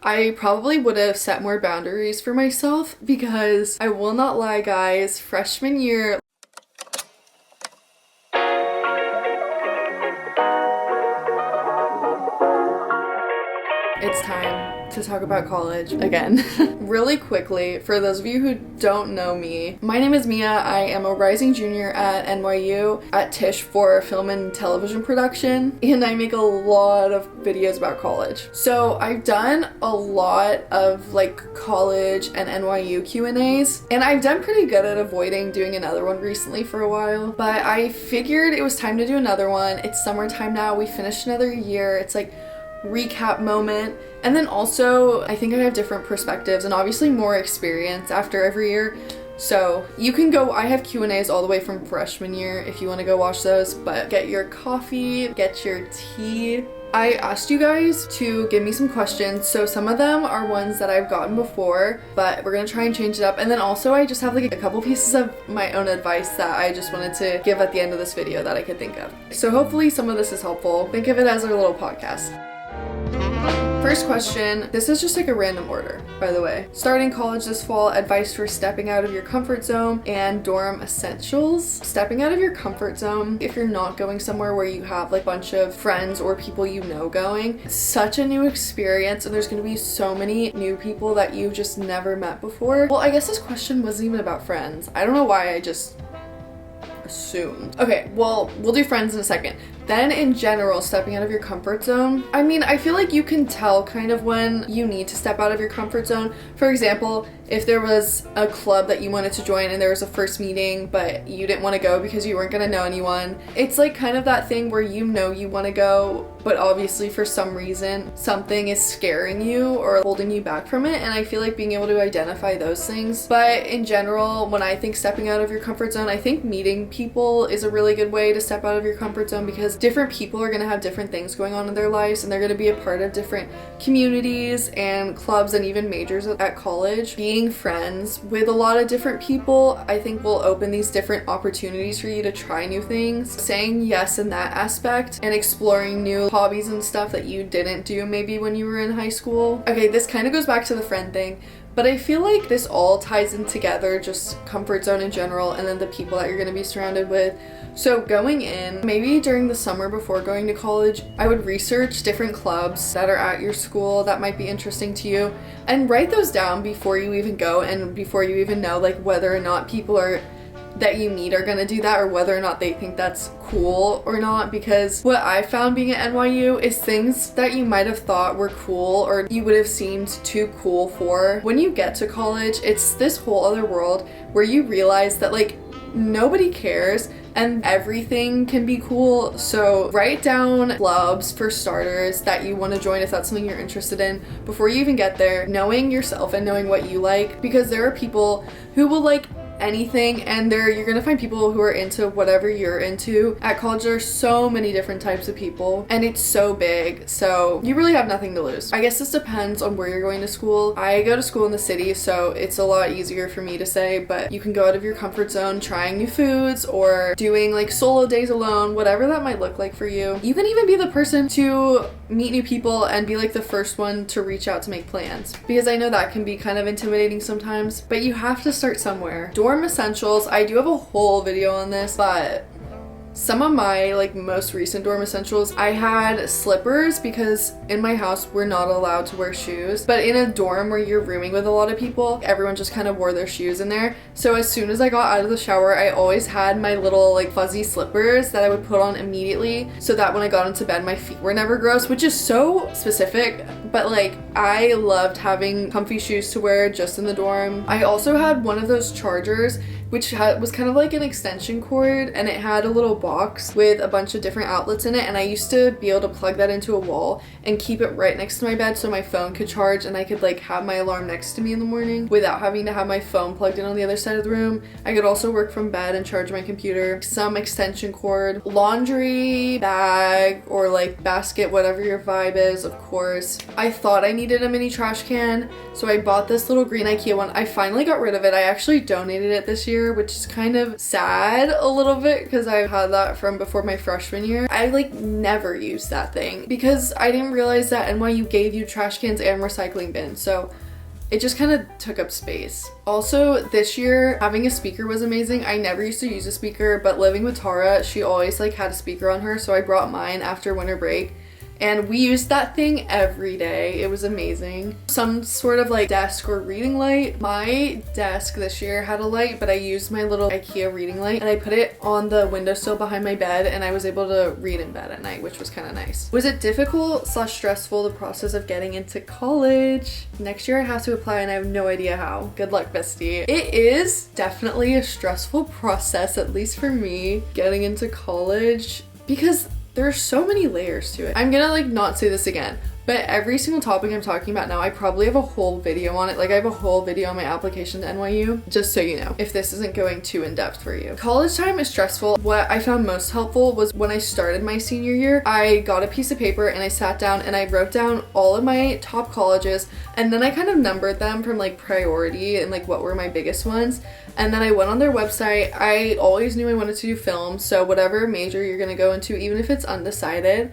I probably would have set more boundaries for myself because I will not lie, guys, freshman year, it's time to talk about college again. Really quickly, for those of you who don't know me, my name is Mia. I am a rising junior at NYU at Tisch for film and television production, and I make a lot of videos about college. So I've done a lot of like college and NYU Q&As, and I've done pretty good at avoiding doing another one recently for a while, but I figured it was time to do another one. It's summertime now. We finished another year. It's like recap moment, and then also I think I have different perspectives and obviously more experience after every year, so you can go, I have Q&As all the way from freshman year if you want to go watch those, but get your coffee, get your tea. I asked you guys to give me some questions, so some of them are ones that I've gotten before, but we're gonna try and change it up, and then also I just have like a couple pieces of my own advice that I just wanted to give at the end of this video that I could think of. So hopefully some of this is helpful. Think of it as our little podcast. First question, this is just like a random order, by the way. Starting college this fall, advice for stepping out of your comfort zone and dorm essentials. Stepping out of your comfort zone, if you're not going somewhere where you have like a bunch of friends or people you know going, it's such a new experience, and there's gonna be so many new people that you've just never met before. Well, I guess this question wasn't even about friends. I don't know why I just assumed. Okay, well, we'll do friends in a second. Then in general, stepping out of your comfort zone. I mean, I feel like you can tell kind of when you need to step out of your comfort zone. For example, if there was a club that you wanted to join and there was a first meeting, but you didn't want to go because you weren't going to know anyone. It's like kind of that thing where you know you want to go, but obviously for some reason, something is scaring you or holding you back from it. And I feel like being able to identify those things. But in general, when I think stepping out of your comfort zone, I think meeting people is a really good way to step out of your comfort zone, because different people are going to have different things going on in their lives, and they're going to be a part of different communities and clubs and even majors at college. Being friends with a lot of different people, I think, will open these different opportunities for you to try new things. Saying yes in that aspect and exploring new hobbies and stuff that you didn't do maybe when you were in high school. Okay, this kind of goes back to the friend thing, but I feel like this all ties in together, just comfort zone in general, and then the people that you're going to be surrounded with. So going in, maybe during the summer before going to college, I would research different clubs that are at your school that might be interesting to you, and write those down before you even go, and before you even know like whether or not people are that you meet are gonna do that, or whether or not they think that's cool or not. Because what I found being at NYU is things that you might have thought were cool or you would have seemed too cool for, when you get to college, it's this whole other world where you realize that like nobody cares and everything can be cool. So write down clubs for starters that you want to join if that's something you're interested in before you even get there, knowing yourself and knowing what you like, because there are people who will like anything, and you're gonna find people who are into whatever you're into. At college there's so many different types of people and it's so big, so you really have nothing to lose. I guess this depends on where you're going to school. I go to school in the city, so it's a lot easier for me to say, but you can go out of your comfort zone trying new foods or doing like solo days alone, whatever that might look like for you. You can even be the person to meet new people and be like the first one to reach out to make plans, because I know that can be kind of intimidating sometimes, but you have to start somewhere. Dorm essentials, I do have a whole video on this, but some of my like most recent dorm essentials, I had slippers because in my house we're not allowed to wear shoes, but in a dorm where you're rooming with a lot of people, everyone just kind of wore their shoes in there. So as soon as I got out of the shower, I always had my little like fuzzy slippers that I would put on immediately, so that when I got into bed my feet were never gross, which is so specific, but like I loved having comfy shoes to wear just in the dorm. I also had one of those chargers which was kind of like an extension cord, and it had a little box with a bunch of different outlets in it, and I used to be able to plug that into a wall and keep it right next to my bed so my phone could charge and I could like have my alarm next to me in the morning without having to have my phone plugged in on the other side of the room. I could also work from bed and charge my computer. Some extension cord, laundry bag or like basket, whatever your vibe is, of course. I thought I needed a mini trash can, so I bought this little green IKEA one. I finally got rid of it. I actually donated it this year year, which is kind of sad a little bit because I had that from before my freshman year. I like never used that thing because I didn't realize that NYU gave you trash cans and recycling bins. So it just kind of took up space. Also, this year, having a speaker was amazing. I never used to use a speaker, but living with Tara, she always like had a speaker on her, so I brought mine after winter break. And we used that thing every day. It was amazing. Some sort of like desk or reading light. My desk this year had a light, but I used my little IKEA reading light and I put it on the windowsill behind my bed and I was able to read in bed at night, which was kind of nice. Was it difficult / stressful, the process of getting into college? Next year I have to apply and I have no idea how. Good luck, bestie. It is definitely a stressful process, at least for me, getting into college because there are so many layers to it. I'm gonna like not say this again, but every single topic I'm talking about now, I probably have a whole video on it. Like I have a whole video on my application to NYU, just so you know, if this isn't going too in depth for you. College time is stressful. What I found most helpful was when I started my senior year, I got a piece of paper and I sat down and I wrote down all of my top colleges and then I kind of numbered them from like priority and like what were my biggest ones. And then I went on their website. I always knew I wanted to do film, so whatever major you're gonna go into, even if it's undecided,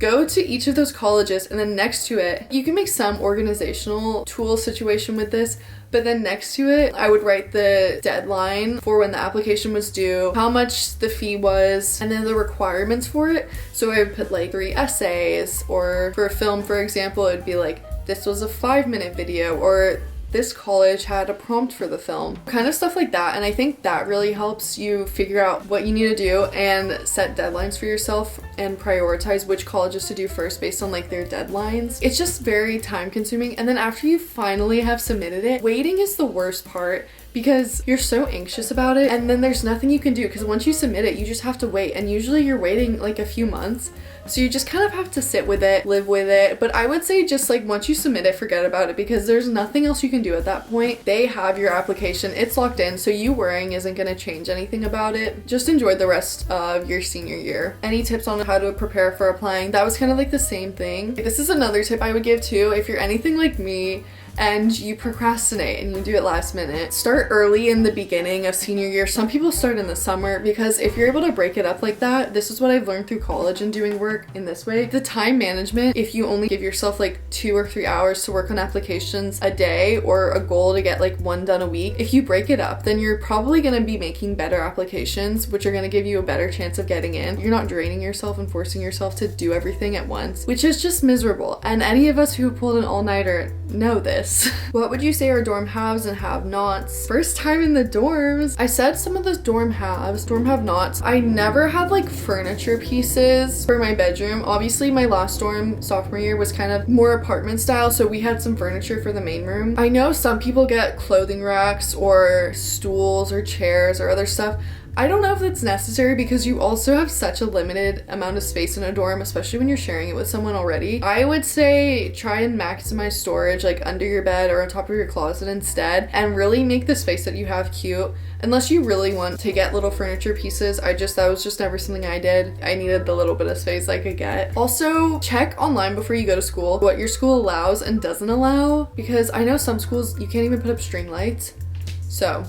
go to each of those colleges and then next to it, you can make some organizational tool situation with this, but then next to it, I would write the deadline for when the application was due, how much the fee was, and then the requirements for it. So I would put like 3 essays, or for a film, for example, it would be like, this was a 5-minute video, or this college had a prompt for the film, kind of stuff like that. And I think that really helps you figure out what you need to do and set deadlines for yourself and prioritize which colleges to do first based on like their deadlines. It's just very time consuming. And then after you finally have submitted it, waiting is the worst part because you're so anxious about it and then there's nothing you can do because once you submit it, you just have to wait, and usually you're waiting like a few months. So you just kind of have to sit with it, live with it. But I would say just like once you submit it, forget about it because there's nothing else you can do at that point. They have your application, it's locked in, so you worrying isn't going to change anything about it. Just enjoy the rest of your senior year. Any tips on how to prepare for applying? That was kind of like the same thing. This is another tip I would give too. If you're anything like me and you procrastinate and you do it last minute, start early in the beginning of senior year. Some people start in the summer because if you're able to break it up like that, this is what I've learned through college and doing work in this way. The time management, if you only give yourself like 2 or 3 hours to work on applications a day or a goal to get like 1 done a week, if you break it up, then you're probably going to be making better applications, which are going to give you a better chance of getting in. You're not draining yourself and forcing yourself to do everything at once, which is just miserable. And any of us who pulled an all-nighter know this. What would you say are dorm haves and have-nots? First time in the dorms, I said some of the dorm haves, dorm have-nots. I never had like furniture pieces for my bedroom. Obviously my last dorm sophomore year was kind of more apartment style, so we had some furniture for the main room. I know some people get clothing racks or stools or chairs or other stuff. I don't know if it's necessary because you also have such a limited amount of space in a dorm, especially when you're sharing it with someone already. I would say try and maximize storage like under your bed or on top of your closet instead, and really make the space that you have cute. Unless you really want to get little furniture pieces, that was just never something I did. I needed the little bit of space I could get. Also, check online before you go to school what your school allows and doesn't allow, because I know some schools you can't even put up string lights. So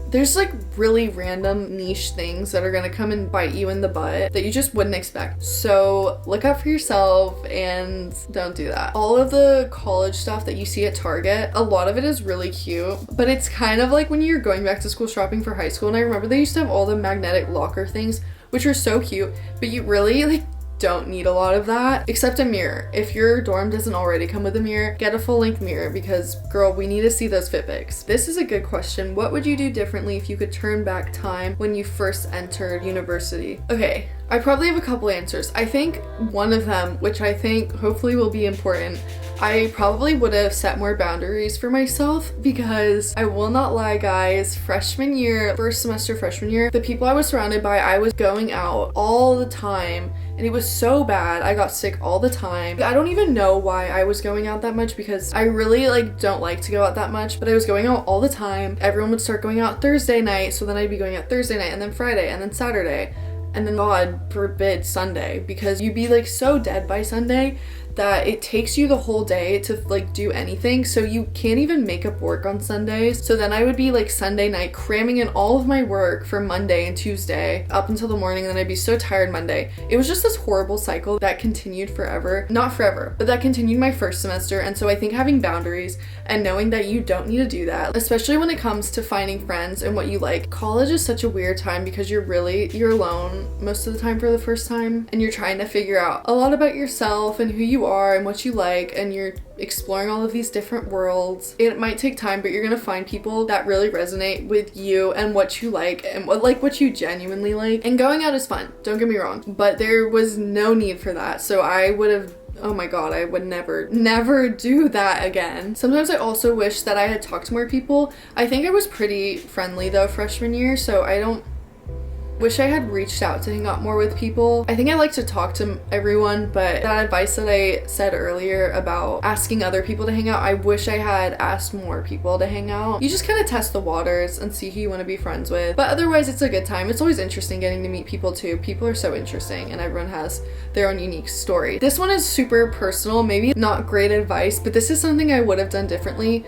there's like really random niche things that are gonna come and bite you in the butt that you just wouldn't expect. So look out for yourself and don't do that. All of the college stuff that you see at Target, a lot of it is really cute, but it's kind of like when you're going back to school shopping for high school. And I remember they used to have all the magnetic locker things, which were so cute, but you really like don't need a lot of that, except a mirror. If your dorm doesn't already come with a mirror, get a full-length mirror because, girl, we need to see those fit pics. This is a good question. What would you do differently if you could turn back time when you first entered university? Okay, I probably have a couple answers. I think one of them, which I think hopefully will be important, I probably would have set more boundaries for myself because I will not lie, guys, freshman year, first semester freshman year, the people I was surrounded by, I was going out all the time. And it was so bad. I got sick all the time. I don't even know why I was going out that much because I really don't like to go out that much, but I was going out all the time. Everyone would start going out Thursday night, so then I'd be going out Thursday night and then Friday and then Saturday and then God forbid Sunday, because you'd be so dead by Sunday that it takes you the whole day to like do anything, so you can't even make up work on Sundays. So then I would be like Sunday night cramming in all of my work for Monday and Tuesday up until the morning, and then I'd be so tired Monday. It was just this horrible cycle that continued forever. Not forever, but that continued my first semester. And so I think having boundaries and knowing that you don't need to do that, especially when it comes to finding friends and what you like. College is such a weird time because you're alone most of the time for the first time, and you're trying to figure out a lot about yourself and who you are and what you like, and you're exploring all of these different worlds. It might take time, but you're gonna find people that really resonate with you and what you like and what you genuinely like. And going out is fun, don't get me wrong, but there was no need for that. So I would have, oh my god, I would never do that again. Sometimes I also wish that I had talked to more people. I think I was pretty friendly though freshman year, so I don't wish I had reached out to hang out more with people. I think I like to talk to everyone, but that advice that I said earlier about asking other people to hang out, I wish I had asked more people to hang out. You just kind of test the waters and see who you want to be friends with. But otherwise, it's a good time. It's always interesting getting to meet people too. People are so interesting and everyone has their own unique story. This one is super personal, maybe not great advice, but this is something I would have done differently.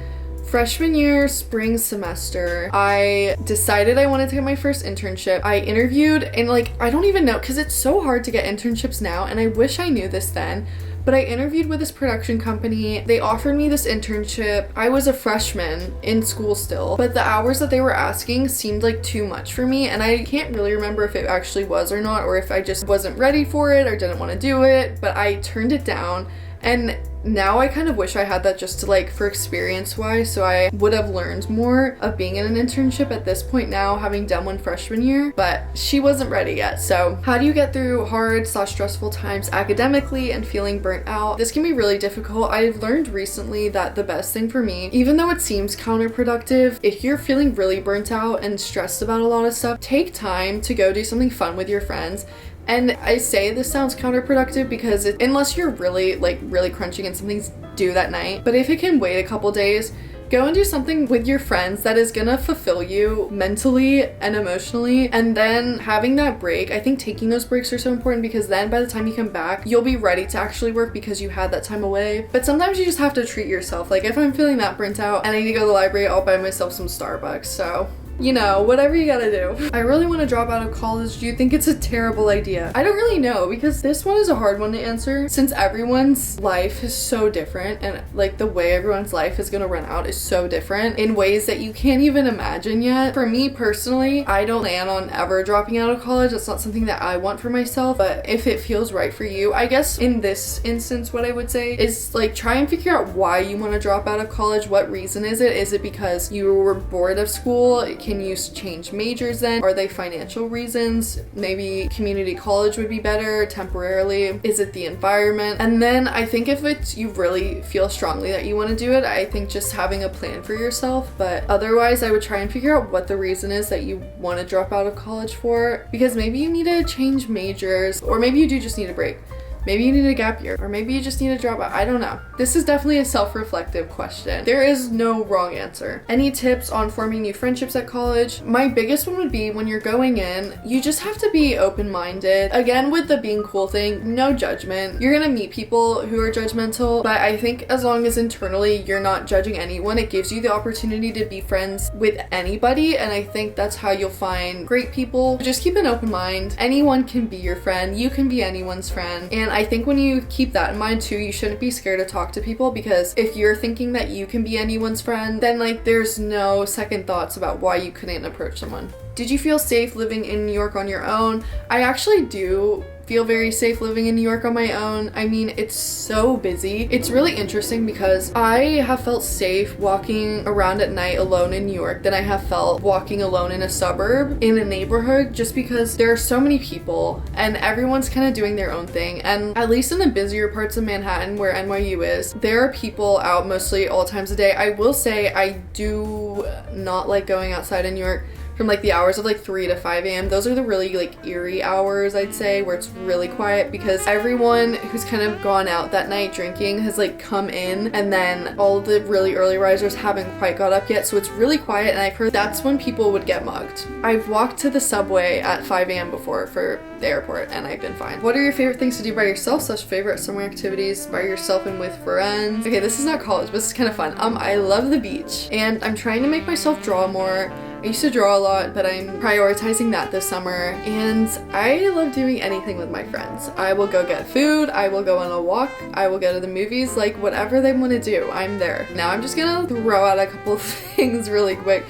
Freshman year, spring semester, I decided I wanted to get my first internship. I interviewed and I don't even know, because it's so hard to get internships now, and I wish I knew this then, but I interviewed with this production company. They offered me this internship. I was a freshman in school still, but the hours that they were asking seemed like too much for me, and I can't really remember if it actually was or not, or if I just wasn't ready for it or didn't want to do it, but I turned it down. And now I kind of wish I had that just to for experience wise, so I would have learned more of being in an internship at this point now, having done one freshman year, but she wasn't ready yet. So how do you get through hard/stressful times academically and feeling burnt out? This can be really difficult. I've learned recently that the best thing for me, even though it seems counterproductive, if you're feeling really burnt out and stressed about a lot of stuff, take time to go do something fun with your friends. And I say this sounds counterproductive because unless you're really crunching and something's due that night, but if it can wait a couple days, go and do something with your friends that is gonna fulfill you mentally and emotionally. And then having that break, I think taking those breaks are so important, because then by the time you come back, you'll be ready to actually work because you had that time away. But sometimes you just have to treat yourself. If I'm feeling that burnt out and I need to go to the library, I'll buy myself some Starbucks. So whatever you gotta do. I really want to drop out of college. Do you think it's a terrible idea? I don't really know, because this one is a hard one to answer, since everyone's life is so different, and the way everyone's life is gonna run out is so different in ways that you can't even imagine yet. For me personally, I don't plan on ever dropping out of college. That's not something that I want for myself, but if it feels right for you, I guess in this instance what I would say is try and figure out why you want to drop out of college. What reason is it? Is it because you were bored of school? Can you change majors then? Are they financial reasons? Maybe community college would be better temporarily. Is it the environment? And then I think if you really feel strongly that you want to do it, I think just having a plan for yourself. But otherwise, I would try and figure out what the reason is that you want to drop out of college for, because maybe you need to change majors, or maybe you do just need a break. Maybe you need a gap year, or maybe you just need to drop out. I don't know. This is definitely a self-reflective question. There is no wrong answer. Any tips on forming new friendships at college? My biggest one would be, when you're going in, you just have to be open-minded. Again, with the being cool thing, no judgment. You're gonna meet people who are judgmental, but I think as long as internally you're not judging anyone, it gives you the opportunity to be friends with anybody, and I think that's how you'll find great people. Just keep an open mind. Anyone can be your friend. You can be anyone's friend. And I think when you keep that in mind too, you shouldn't be scared to talk to people, because if you're thinking that you can be anyone's friend, then there's no second thoughts about why you couldn't approach someone. Did you feel safe living in New York on your own? I actually do feel very safe living in New York on my own. I mean, it's so busy. It's really interesting because I have felt safe walking around at night alone in New York than I have felt walking alone in a suburb, in a neighborhood, just because there are so many people and everyone's kind of doing their own thing. And at least in the busier parts of Manhattan, where NYU is, there are people out mostly all times of day. I will say I do not like going outside in New York from like the hours of like 3 to 5 a.m. Those are the really like eerie hours, I'd say, where it's really quiet because everyone who's kind of gone out that night drinking has like come in, and then all the really early risers haven't quite got up yet, so it's really quiet, and I've heard that's when people would get mugged. I've walked to the subway at 5 a.m. before for the airport and I've been fine. What are your favorite things to do by yourself / favorite summer activities by yourself and with friends? Okay, this is not college, but this is kind of fun. I love the beach and I'm trying to make myself draw more. I used to draw a lot, but I'm prioritizing that this summer, and I love doing anything with my friends. I will go get food, I will go on a walk, I will go to the movies, like whatever they want to do, I'm there. Now I'm just gonna throw out a couple of things really quick,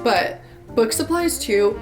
but book supplies too.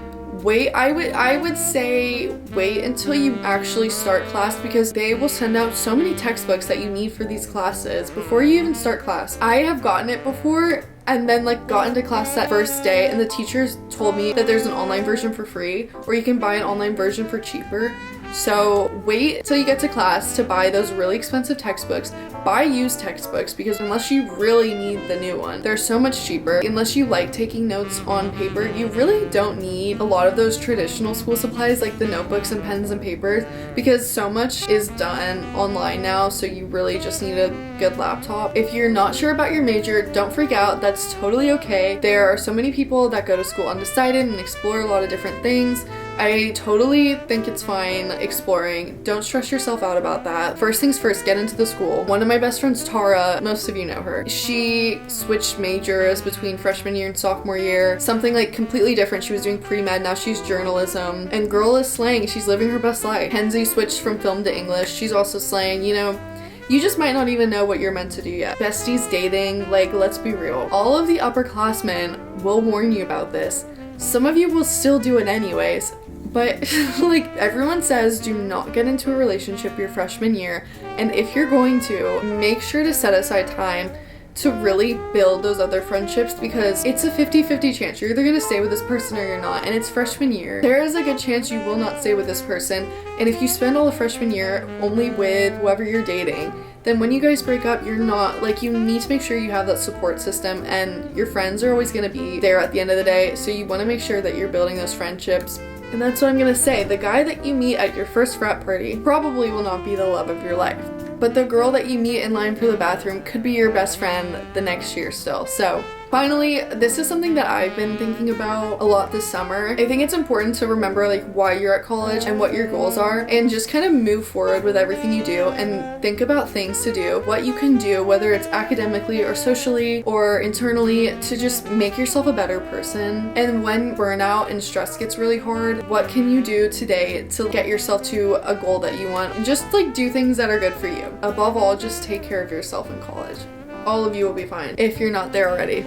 I would say wait until you actually start class because they will send out so many textbooks that you need for these classes before you even start class. I have gotten it before and then like got into class that first day and the teachers told me that there's an online version for free or you can buy an online version for cheaper. So wait till you get to class to buy those really expensive textbooks. Buy used textbooks because unless you really need the new one, they're so much cheaper. Unless you like taking notes on paper, you really don't need a lot of those traditional school supplies like the notebooks and pens and papers because so much is done online now, so you really just need a good laptop. If you're not sure about your major, don't freak out. That's totally okay. There are so many people that go to school undecided and explore a lot of different things. I totally think it's fine exploring. Don't stress yourself out about that. First things first, get into the school. One of my best friends, Tara, most of you know her. She switched majors between freshman year and sophomore year. Something like completely different. She was doing pre-med, now she's journalism. And girl is slaying. She's living her best life. Kenzie switched from film to English. She's also slaying, you know. You just might not even know what you're meant to do yet. Besties dating, like let's be real. All of the upperclassmen will warn you about this. Some of you will still do it anyways. But like everyone says, do not get into a relationship your freshman year. And if you're going to, make sure to set aside time to really build those other friendships because it's a 50-50 chance. You're either going to stay with this person or you're not. And it's freshman year. There is a good chance you will not stay with this person. And if you spend all the freshman year only with whoever you're dating, then when you guys break up, you're not, like, you need to make sure you have that support system and your friends are always going to be there at the end of the day. So you want to make sure that you're building those friendships. And that's what I'm gonna say. The guy that you meet at your first frat party probably will not be the love of your life. But the girl that you meet in line for the bathroom could be your best friend the next year still. So finally, this is something that I've been thinking about a lot this summer. I think it's important to remember like why you're at college and what your goals are and just kind of move forward with everything you do and think about things to do, what you can do, whether it's academically or socially or internally to just make yourself a better person. And when burnout and stress gets really hard, what can you do today to get yourself to a goal that you want? And just like do things that are good for you. Above all, just take care of yourself in college. All of you will be fine if you're not there already.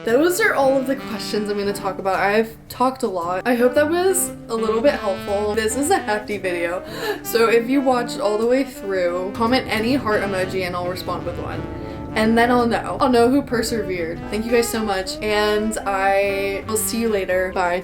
Those are all of the questions I'm going to talk about. I've talked a lot. I hope that was a little bit helpful. This is a hefty video, so if you watched all the way through, comment any heart emoji and I'll respond with one. And then I'll know who persevered. Thank you guys so much, and I will see you later. Bye.